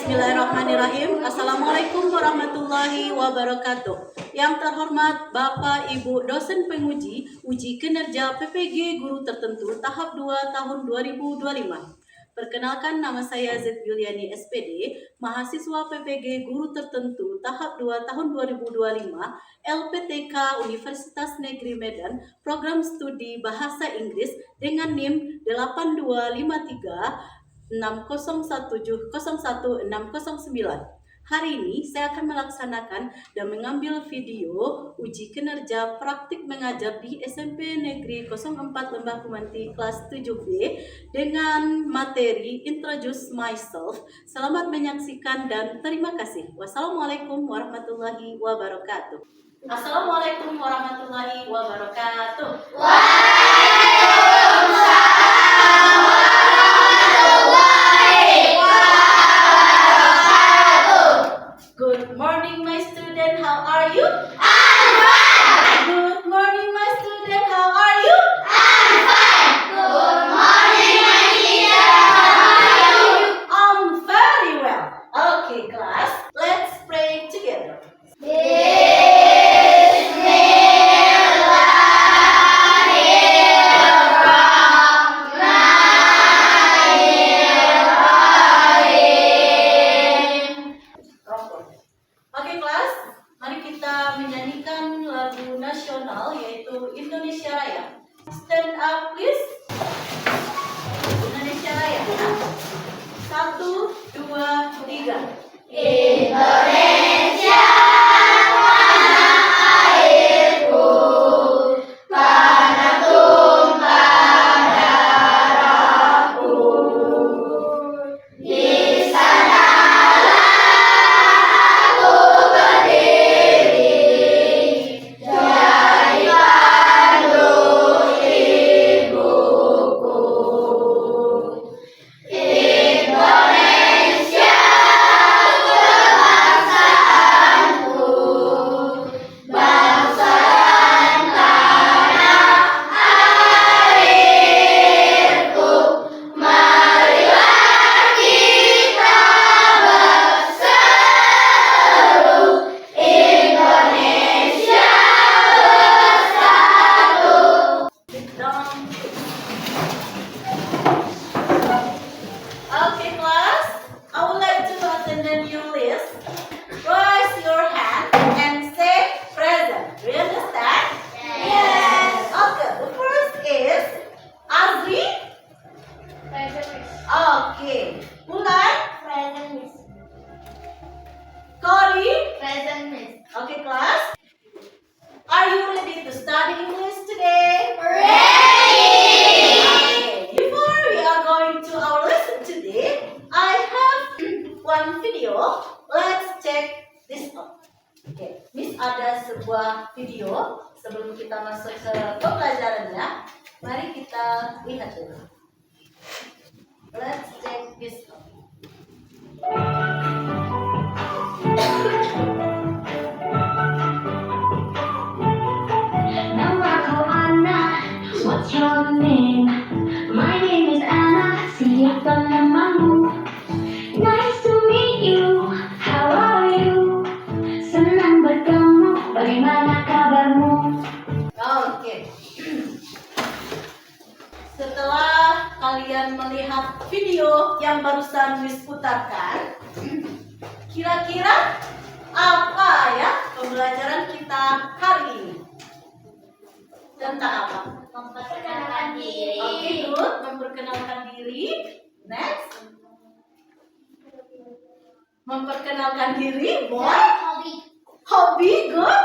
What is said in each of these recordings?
Bismillahirrahmanirrahim. Assalamualaikum warahmatullahi wabarakatuh. Yang terhormat Bapak Ibu dosen penguji uji kinerja PPG Guru Tertentu tahap 2 tahun 2025. Perkenalkan, nama saya Z Yuliani SPD, mahasiswa PPG Guru Tertentu tahap 2 tahun 2025, LPTK Universitas Negeri Medan, program studi Bahasa Inggris dengan NIM 8253 601701609. Hari ini saya akan melaksanakan dan mengambil video uji kinerja praktik mengajar di SMP Negeri 04 Lembah Kumanti kelas 7B dengan materi Introduce Myself. Selamat menyaksikan dan terima kasih. Wassalamualaikum warahmatullahi wabarakatuh. Assalamualaikum warahmatullahi wabarakatuh. Good morning, my student. How are you? I'm fine. Good morning, my student. How are you? I'm fine. Good morning, my teacher. How are you? I'm very well. Okay, class. Let's pray together. Oke, kelas. Mari kita menyanyikan lagu nasional yaitu Indonesia Raya. Stand up, please. Indonesia Raya. 1, 2, 3. Indonesia, tanah airku, tanah tumpah darahku. Di sanalah aku berdiri, jadi pandu ibuku. Indonesia, kebangsaanku, bangsa dan tanah airku. Marilah kita berseru, Indonesia bersatu. Sit down. Okay, class. I would like to attend your list. Raise your hand and say present. Do you understand? Yes. Okay, the first is Azri. Present, Miss. Okay. Mulai. Present, Miss. Cory. Present, Miss. Okay, class. Are you ready to study English today? Ready. Okay. Before we are going to our lesson today, I have one video. Let's check this out. Okay. Miss ada sebuah video sebelum kita masuk ke pembelajarannya. Mari kita lihat dulu. Let's check this out. Now I call Anna, what's your name? My name is Anna, siapa namamu? Nice to meet you, how are you? Senang bertemu, bagaimana kabarmu? Oke. Setelah kalian melihat video yang barusan Miss putarkan, kira-kira apa ya pembelajaran kita hari ini? Tentang apa? Memperkenalkan diri. Oke, good. Memperkenalkan diri. Next. Memperkenalkan diri. More. Hobi. Hobi. Good.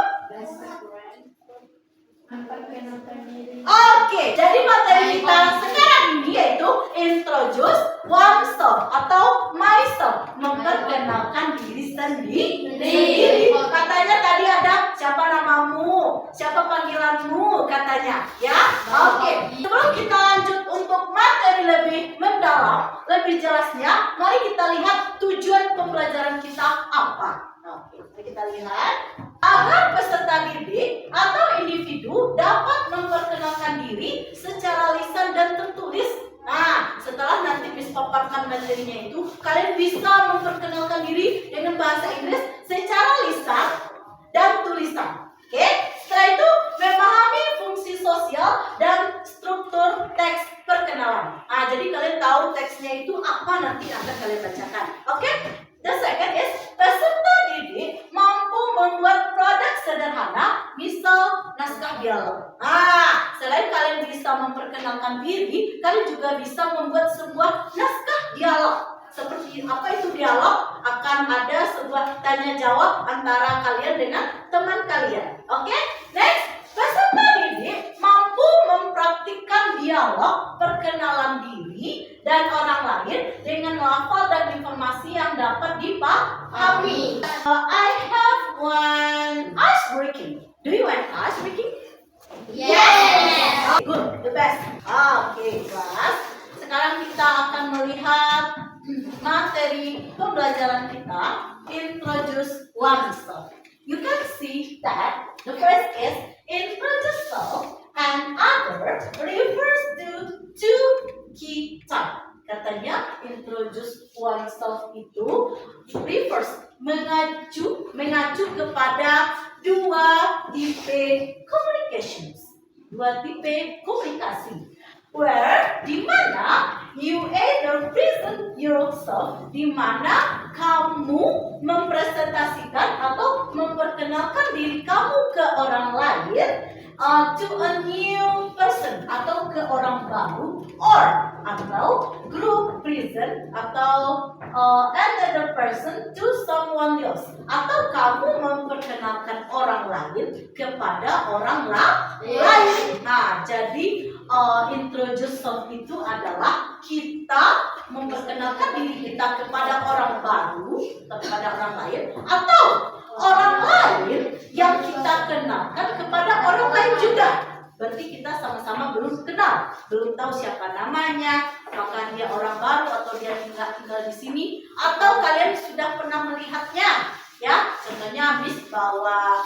Memperkenalkan diri. Oke, jadi materi kita sekarang ini yaitu introduce oneself atau myself, memperkenalkan diri sendiri. Katanya tadi ada siapa namamu, siapa panggilanmu katanya, ya. Oke, sebelum kita lanjut untuk materi lebih mendalam, lebih jelasnya, mari kita lihat tujuan pembelajaran kita apa. Oke, mari kita lihat. Agar peserta didik atau individu dapat memperkenalkan diri secara lisan dan tertulis. Nah, setelah nanti Miss paparkan materinya itu, kalian bisa memperkenalkan diri dengan bahasa Inggris secara lisan dan tulisan. Oke, setelah itu memahami fungsi sosial dan struktur teks perkenalan. Jadi kalian tahu teksnya itu apa, nanti akan kalian bacakan. Oke, the second is peserta didik mampu membuat produk sederhana, misal naskah dialog. Selain kalian bisa memperkenalkan diri, kalian juga bisa membuat sebuah naskah dialog. Seperti apa itu dialog? Akan ada sebuah tanya jawab antara kalian dengan teman kalian. Oke, next, peserta didik mampu mempraktikkan dialog perkenalan diri dan orang lain dengan lafal dan informasi yang dapat dipahami. I have one ice breaking. Do you want ice breaking? Yes. Good, the best. Oke, kelas. Sekarang kita akan melihat materi pembelajaran kita, introduce oneself. You can see that the first is introduce self and other refers to two key types. Katanya introduce oneself itu refers mengacu kepada dua tipe communications, dua tipe komunikasi. Where, di mana you either present yourself, di mana kamu mempresentasikan atau memperkenalkan diri kamu ke orang lain, to a new person atau ke orang baru, or atau group present atau another person to someone else, atau kamu memperkenalkan orang lain kepada orang lain. Jadi introduce self itu adalah kita memperkenalkan diri kita kepada orang baru, kepada orang lain, atau orang lain yang kita kenalkan kepada orang lain juga. Berarti kita sama-sama belum kenal, belum tahu siapa namanya, apakah dia orang baru atau dia tinggal di sini, atau kalian sudah pernah melihatnya. Ya, contohnya Miss bawa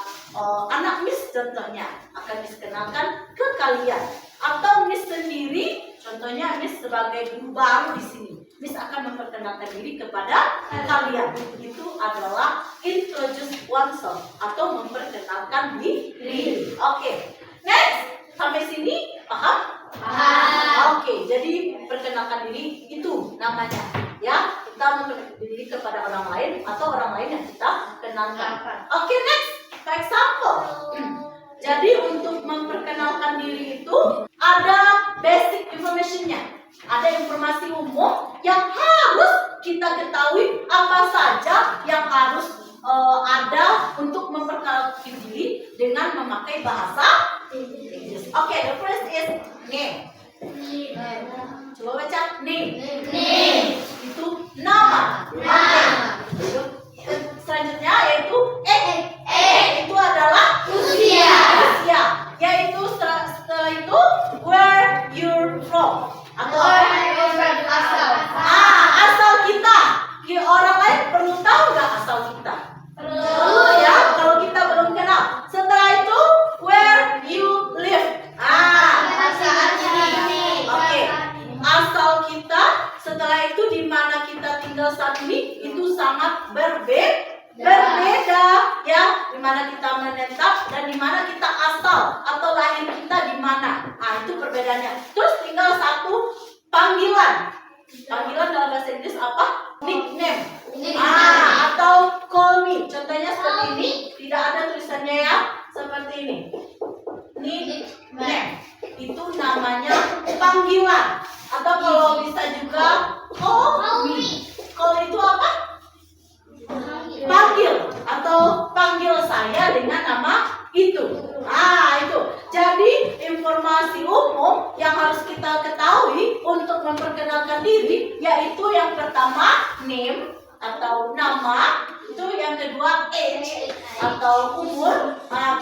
anak Miss, contohnya akan Miss kenalkan ke kalian. Atau Miss sendiri, contohnya Miss sebagai guru baru di sini, Miss akan memperkenalkan diri kepada kalian. Itu adalah introduce oneself atau memperkenalkan diri. Oke, next, sampai sini paham? Paham. Oke, jadi perkenalkan diri itu namanya. Ya, kita memperkenalkan diri kepada orang lain atau orang lain yang kita kenalkan. Oke, next, for example. Jadi untuk memperkenalkan diri itu ada basic information-nya. Ada informasi umum yang harus kita ketahui, apa saja yang harus ada untuk memperkenalkan diri dengan memakai bahasa Inggris. Oke, the first is name. Coba baca name. Itu nama. Selanjutnya yaitu itu adalah usia. Yaitu setelah itu where you're from atau asal kita. Orang lain perlu tahu nggak asal kita? Perlu ya, kalau kita belum kenal. Setelah itu where you live. Oke. Asal kita, setelah itu di mana kita tinggal saat ini itu sangat berbeda ya, di mana kita menetap dan di mana kita asal atau lahir kita di mana. Itu perbedaannya. Terus tinggal satu panggilan. Panggilan dalam bahasa Inggris apa? Nickname. Atau call me. Contohnya seperti ini. Tidak ada tulisannya ya. Seperti ini. Nickname. Itu namanya panggilan. Atau kalau bisa juga call me. Call itu apa? Panggil atau panggil saya dengan nama itu. Itu. Jadi informasi umum yang harus kita ketahui untuk memperkenalkan diri yaitu yang pertama name atau nama, itu yang kedua age atau umur.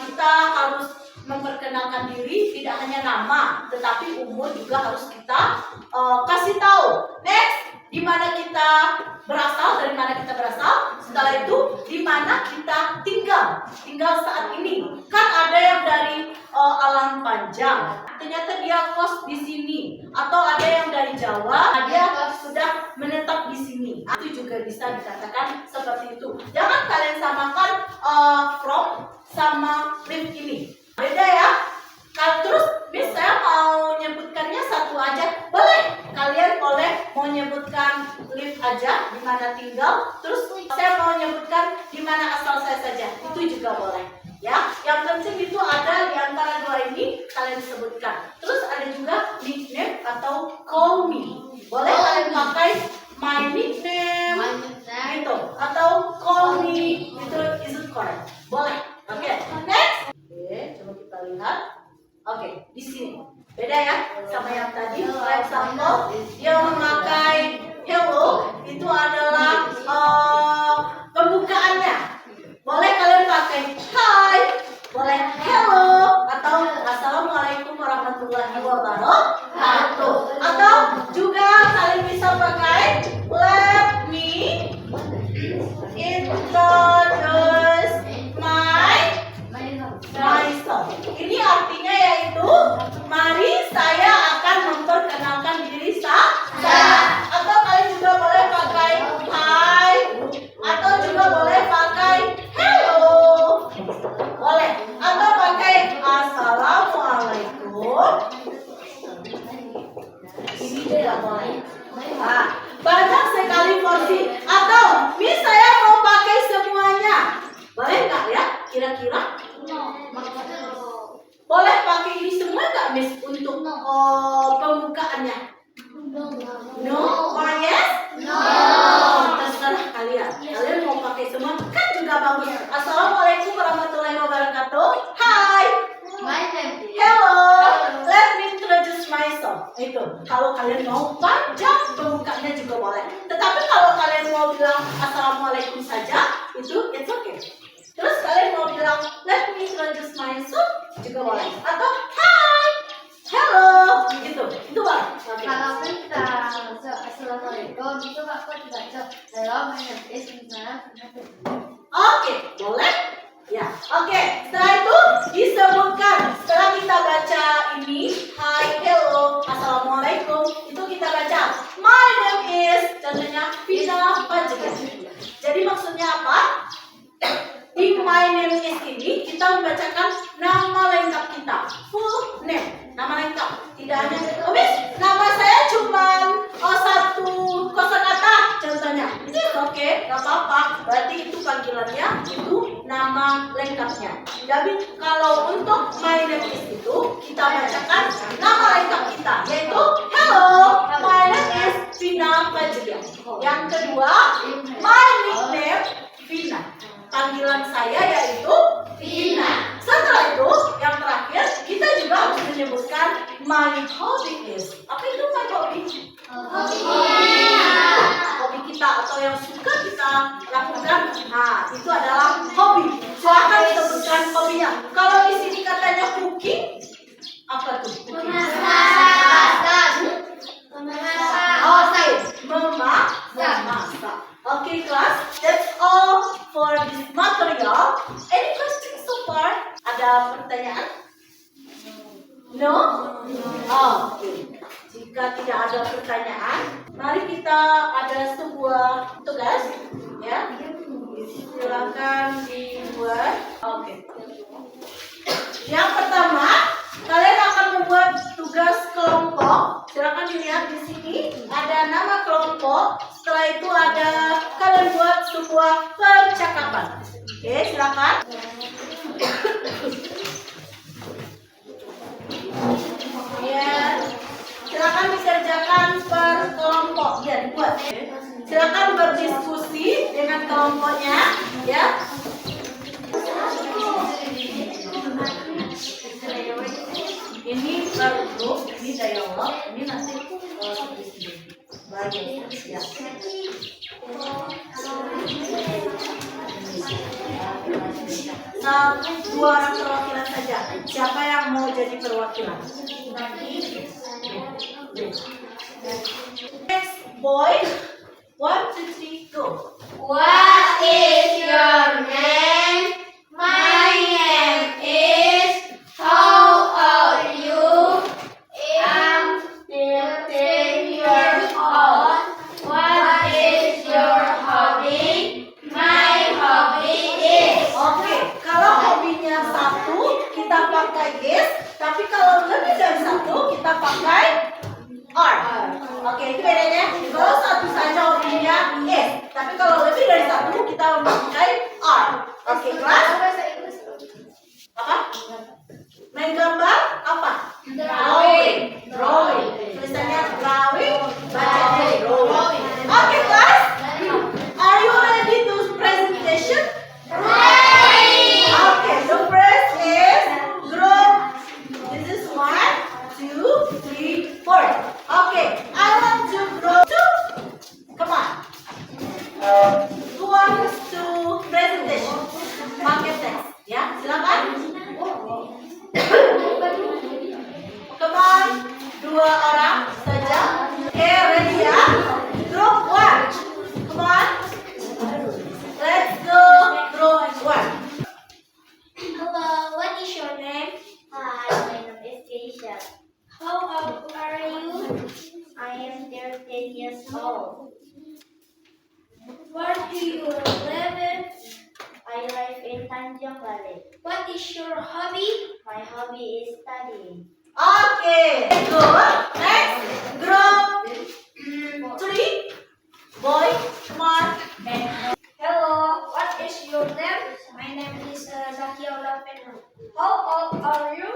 Kita harus memperkenalkan diri tidak hanya nama tetapi umur juga harus kita kasih tahu. Next, di mana kita berasal, dari mana kita berasal. Setelah itu di mana kita tinggal saat ini. Kan ada yang dari Alang Panjang, ternyata dia kos di sini, atau ada yang dari Jawa, dia sudah menetap di sini. Itu juga juga bisa dikatakan seperti itu. Jangan kalian samakan from sama live ini. Beda ya. Terus Miss saya mau nyebutkannya satu aja. Boleh. Kalian boleh mau nyebutkan live aja di mana tinggal. Terus saya mau nyebutkan di mana asal saya saja. Itu juga boleh. Ya, yang penting itu ada di antara dua ini kalian sebutkan. Terus ada juga nickname atau call me. Boleh kalian pakai my nickname gitu atau call me itu is it correct? Boleh. Oke, next. Oke, coba kita lihat. Oke, di sini beda ya sama yang tadi. For example, yang memakai hello itu adalah pembukaannya. Boleh kalian pakai hi, boleh hello, atau assalamualaikum warahmatullahi wabarakatuh. Atau juga kalian bisa pakai let me introduce myself. Ini artinya yaitu mari saya akan memperkenalkan diri saya. Atau kalian juga boleh pakai hi, atau juga boleh pakai hello. Boleh. Atau pakai assalamualaikum. Ini juga boleh. Nah, banyak sekali porsi. Atau Miss saya mau pakai semuanya. Boleh nggak ya? Kira-kira? Boleh pakai ini semua nggak Miss untuk pembukaannya? No? Or yes? No. Terserah kalian. Kalian mau pakai semua kan juga bagus. Assalamualaikum warahmatullahi wabarakatuh. Hai. My name is Hello. Let me introduce myself. Itu. Kalau kalian mau panjang pembukaannya juga boleh. Tetapi kalau kalian mau bilang assalamualaikum saja, itu it's okay. Terus kalian mau bilang let me introduce myself juga boleh. Atau hi. Hello. Gitu. Itu boleh. Okay. Kalau kita assalamualaikum itu aku dibaca hello my name is misalnya. Oke, boleh? Ya, oke. Setelah itu disebutkan. Setelah kita baca ini, hi, hello, assalamualaikum, itu kita baca my name is, contohnya Vina Fajriah. Jadi maksudnya apa? Di my name is ini kita membacakan nama lengkap kita, full name, nama lengkap. Tidak hanya nama saya cuman satu kosakata contohnya. Itu oke, nggak apa-apa. Berarti itu panggilannya, itu nama lengkapnya. Jadi kalau untuk my name is itu kita bacakan nama lengkap kita, yaitu hello, my name is Vina Fajriah. Yang kedua, my nickname Vina. Panggilan saya yaitu Vina. Setelah itu, yang terakhir kita juga harus menyebutkan my hobby is. Apa itu my hobby? Hobi kita atau yang suka kita lakukan. Nah, itu adalah hobi. Silahkan sebutkan hobinya. Kalau di sini katanya cooking, apa tuh? Memasak. Okay, class. That's all for this material. Any questions so far? Ada pertanyaan? No? Oke. Jika tidak ada pertanyaan, mari kita ada sebuah tugas, ya. Silakan dibuat. Oke. Yang pertama, kalian akan membuat tugas kelompok. Silakan dilihat di sini ada nama kelompok. Setelah itu ada kalian buat sebuah percakapan. Oke, silakan. Ya, silakan dikerjakan per kelompok. Ya, dibuat. Silakan berdiskusi dengan kelompoknya, ya. Ini per grup, ini dialog, ini nanti bagian ya. Dua orang perwakilan saja. Siapa yang mau jadi perwakilan? Next boy, 1, 2, 3, go. What is your name? My name is. How old are you? I'm 15 years old. What is your Oke, kelas. Bahasa Inggris. Apa? Main gambar apa? Drawing. Drawing. Tulisannya drawing, bacanya drawing. Oke, kelas. Are you ready to presentation? Okay, the first is group. This is 1, 2, 3, 4. Okay, I want to group 2. Come on. Who wants to presentation? Market text. Ya, silakan. Come on, 2 orang saja. Okay, ready ya? Group 1. Come on. Let's go. Group 1. Hello, what is your name? Hi, my name is Keisha. How old are you? I am 13 years old. Where do you live? I live in Tanjung Balai. What is your hobby? My hobby is studying. Okay, good. Next, group 3. Boy, come on. Hello, what is your name? My name is Zakia Ulapena. How old are you?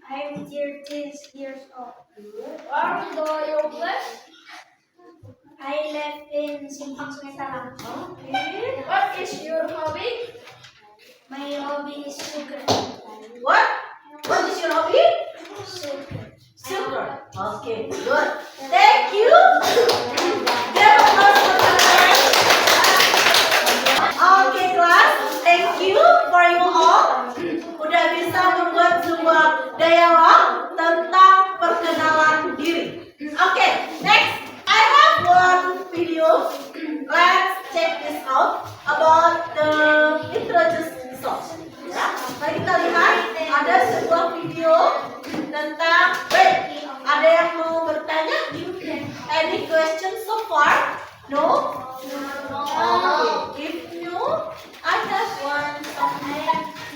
I'm 13 years old. Where do you live? I live in Simpang Sungai Talang. Okay. What is your hobby? My hobby is sugar. What? What is your hobby? Sugar. Sugar. Okay, good. Thank you. Give applause for the class. Okay, class. Thank you for you all. Udah bisa membuat sebuah dialog tentang perkenalan diri. Okay, next. I have one video. Let's check this out about the introduction song. Ya, mari kita lihat ada sebuah video tentang. Wait, ada yang mau bertanya? Any question so far? No? Okay. If no, I have one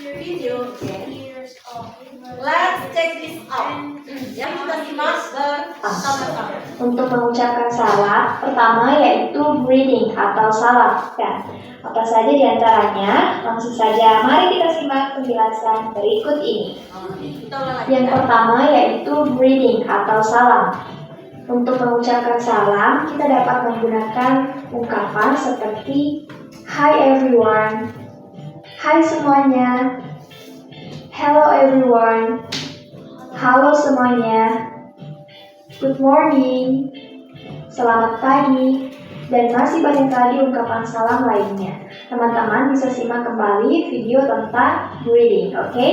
video. Let's check this out. Ya, kita simak bersama-sama. Untuk mengucapkan salam, pertama yaitu greeting atau salam. Dan apa saja diantaranya? Langsung saja, mari kita simak penjelasan berikut ini. Kita ulang lagi. Yang pertama yaitu greeting atau salam. Untuk mengucapkan salam, kita dapat menggunakan ungkapan seperti Hi everyone, Hai semuanya, Hello everyone, Halo semuanya, Good morning, Selamat pagi, dan masih banyak lagi ungkapan salam lainnya. Teman-teman bisa simak kembali video tentang greeting, oke?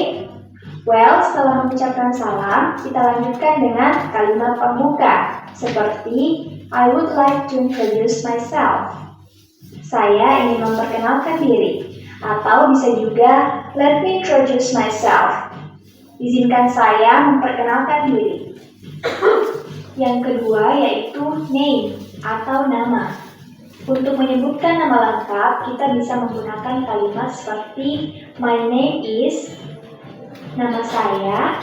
Well, setelah mengucapkan salam, kita lanjutkan dengan kalimat pembuka seperti I would like to introduce myself. Saya ingin memperkenalkan diri. Atau bisa juga let me introduce myself. Izinkan saya memperkenalkan diri. Yang kedua yaitu name atau nama. Untuk menyebutkan nama lengkap, kita bisa menggunakan kalimat seperti my name is, nama saya.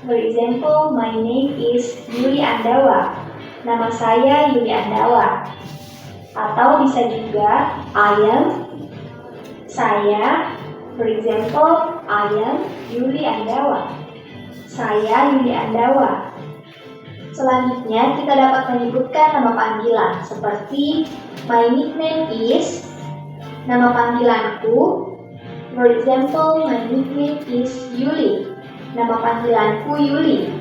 For example, my name is Yuli Andawa. Nama saya Yuli Andawa. Atau bisa juga I am, saya. For example, I am Yuli Andawa. Saya Yuli Andawa. Selanjutnya kita dapat menyebutkan nama panggilan seperti my nickname is, nama panggilanku. For example, my nickname is Yuli. Nama panggilanku Yuli.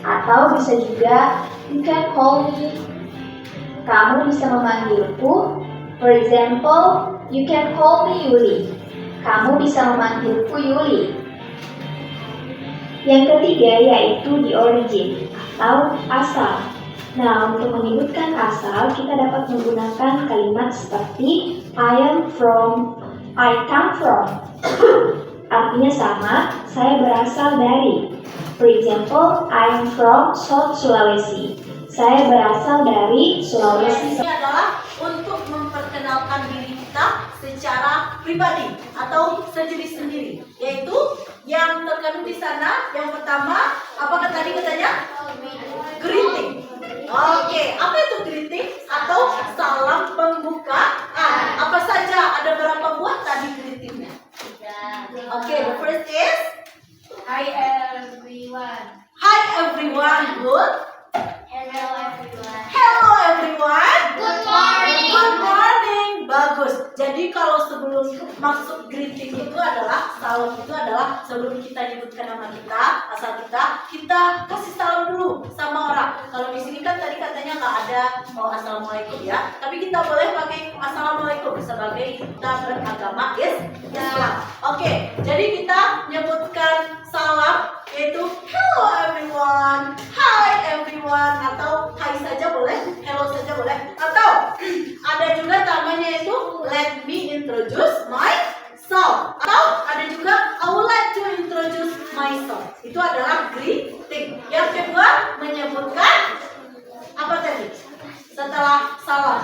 Atau bisa juga you can call me. Kamu bisa memanggilku. For example, you can call me Yuli. Kamu bisa memanggilku Yuli. Yang ketiga yaitu the origin atau asal. Nah, untuk menyebutkan asal, kita dapat menggunakan kalimat seperti I am from, I come from. Artinya sama, saya berasal dari. For example, I am from South Sulawesi. Saya berasal dari Sulawesi. Ini adalah untuk memperkenalkan diri kita secara pribadi atau sendiri-sendiri. Yaitu yang terkandung di sana, yang pertama, apakah tadi katanya? Greeting. Oke, apa itu greeting atau salam pembukaan? Apa saja? Ada berapa buah tadi greeting? Jadi kalau sebelum maksud greeting itu adalah salam itu adalah sebelum kita nyebutkan nama kita, asal kita kasih salam dulu sama orang. Kalau di sini kan tadi katanya nggak ada assalamualaikum ya, tapi kita boleh pakai assalamualaikum sebagai kita beragama Islam. Oke, jadi kita nyebutkan salam yaitu hello everyone, hi everyone, atau hi saja boleh, hello saja boleh, atau ada juga namanya itu let me introduce myself, atau ada juga I would like to introduce myself. Itu adalah greeting. Yang kedua menyebutkan apa tadi? Setelah salam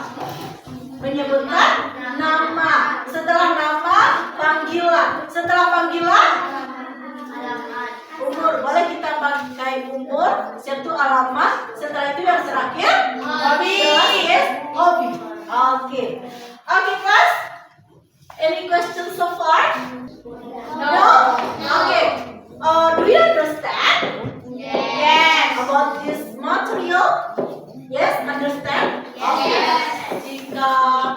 menyebutkan nama, setelah nama panggilan, setelah panggilan umur, boleh kita pakai umur, satu alamat, setelah itu yang terakhir hobi. Oke, class. Any questions so far? No. Okay. Do you understand? Yes. About this material? Yes, understand? Okay. Jika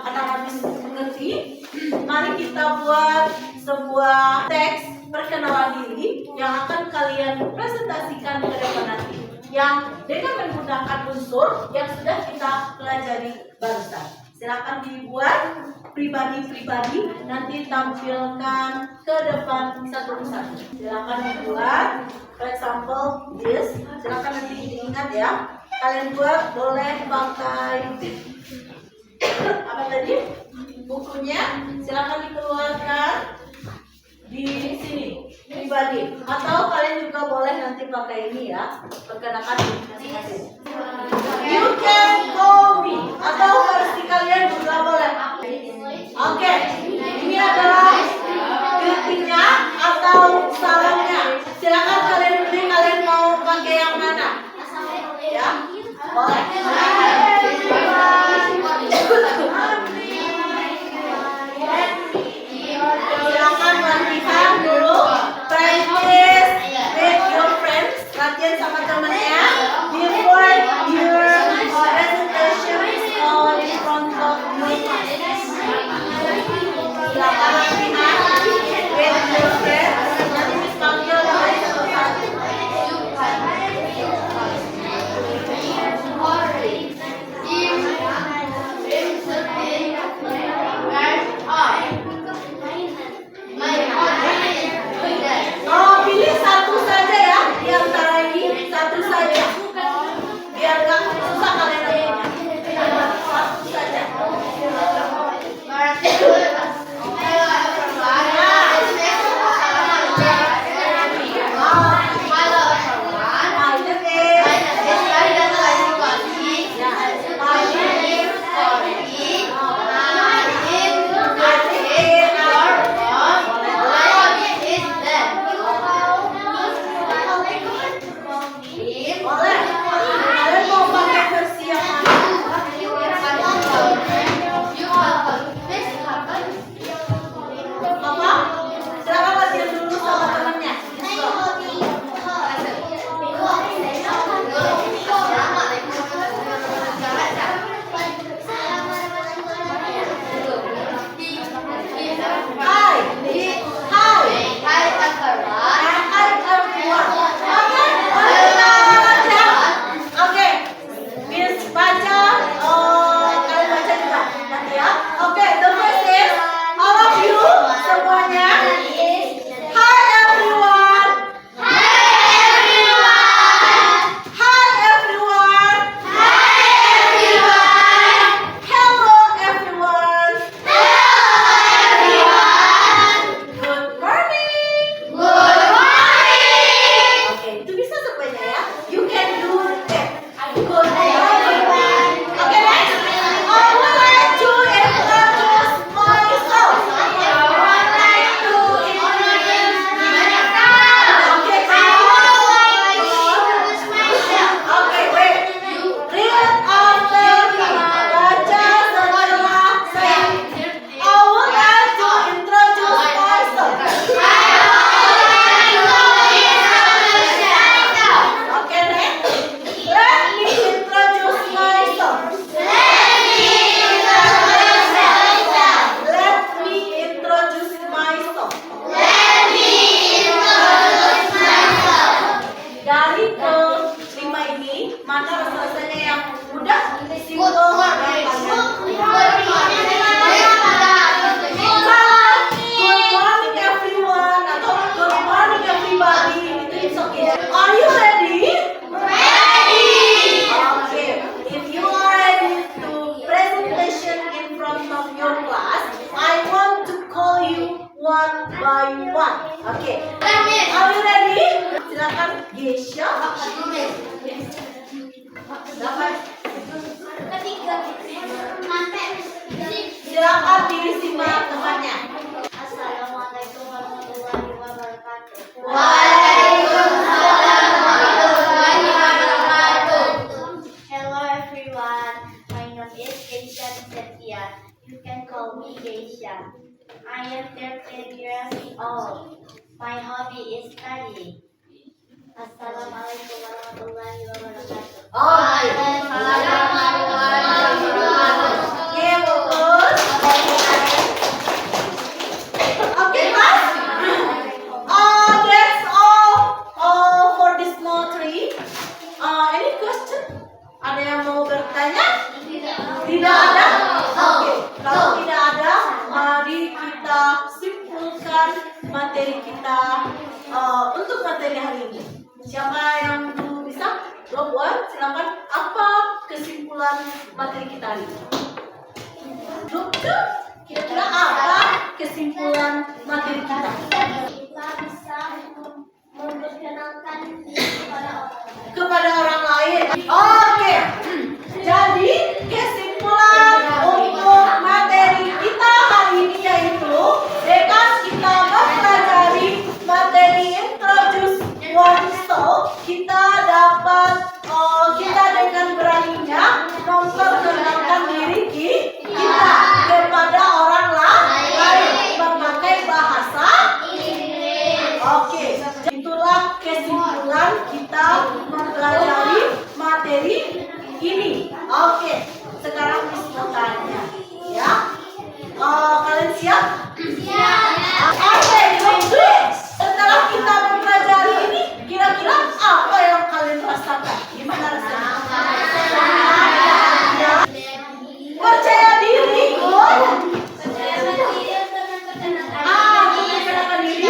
anak-anak mengerti, mari kita buat sebuah teks perkenalan diri yang akan kalian presentasikan ke depan nanti, yang dengan menggunakan unsur yang sudah kita pelajari barusan. Silakan dibuat pribadi-pribadi, nanti tampilkan ke depan satu persatu. Silakan dibuat, for example this. Silakan nanti diingat ya. Kalian buat, boleh pakai apa tadi? Bukunya. Silakan dikeluarkan di sini pribadi, atau kalian juga boleh nanti pakai ini ya, perkenalkan masing-masing. You can call me, atau versi kalian juga boleh. Oke, ini adalah greetingnya atau salamnya. Silakan kalian pilih, kalian mau pakai yang mana? Ya, boleh. Silakan latihan dulu, practice with your friends, latihan sama temannya before your presentation is all in front of you. Silakan latihan with your friends, nanti Miss panggil dari satu-satu. one by one. Oke. Are you ready? Silakan Gesha. Silakan disimak temannya. Assalamualaikum warahmatullahi wabarakatuh. Hello everyone, my name is Geisha Setia. You can call me Geisha. I am 13 years old. My hobby is studying. Assalamualaikum warahmatullahi wabarakatuh. Oke, fokus. Oke, Mas. That's all for this notary. Any question? Ada yang mau bertanya? Tidak ada? Oke, kalau tidak ada, mari kita simpulkan materi kita untuk materi hari ini. Siapa yang belum bisa? Buat silakan. Apa kesimpulan materi kita hari ini? Dokter, kira-kira apa kesimpulan materi kita? Kita bisa memperkenalkan diri Kepada orang lain. Oke. Jadi kesimpulan untuk materi kita hari ini yaitu dengan kita mempelajari materi Introduce oneself, kita dapat kita dengan beraninya memperkenalkan diri kita kepada orang lain memakai bahasa Inggris. Oke, itulah kesimpulan kita mempelajari materi ini. Oke, sekarang diskusinya, ya. Kalian siap? Siap. Oke, good. Setelah kita mempelajari ini, kira-kira apa yang kalian rasakan? Gimana rasanya? Percaya diri. Memperkenalkan diri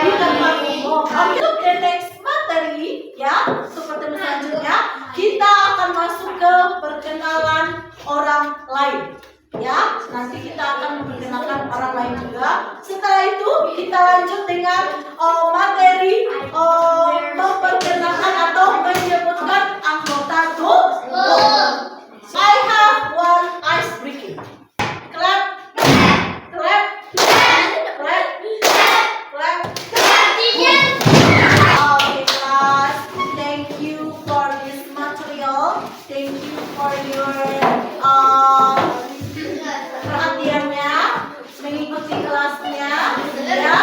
di tempat umum. Oke, the next materi, ya, untuk pertemuan selanjutnya kita akan masuk ke perkenalan orang lain. Ya, nanti kita akan memperkenalkan orang lain juga. Setelah itu kita lanjut dengan materi memperkenalkan atau menyebutkan anggota grup. I have one ice breaking. Clap, clap, clap, clap. Okay, class. Thank you for this material. Thank you for your perhatiannya, mengikuti kelasnya, ya.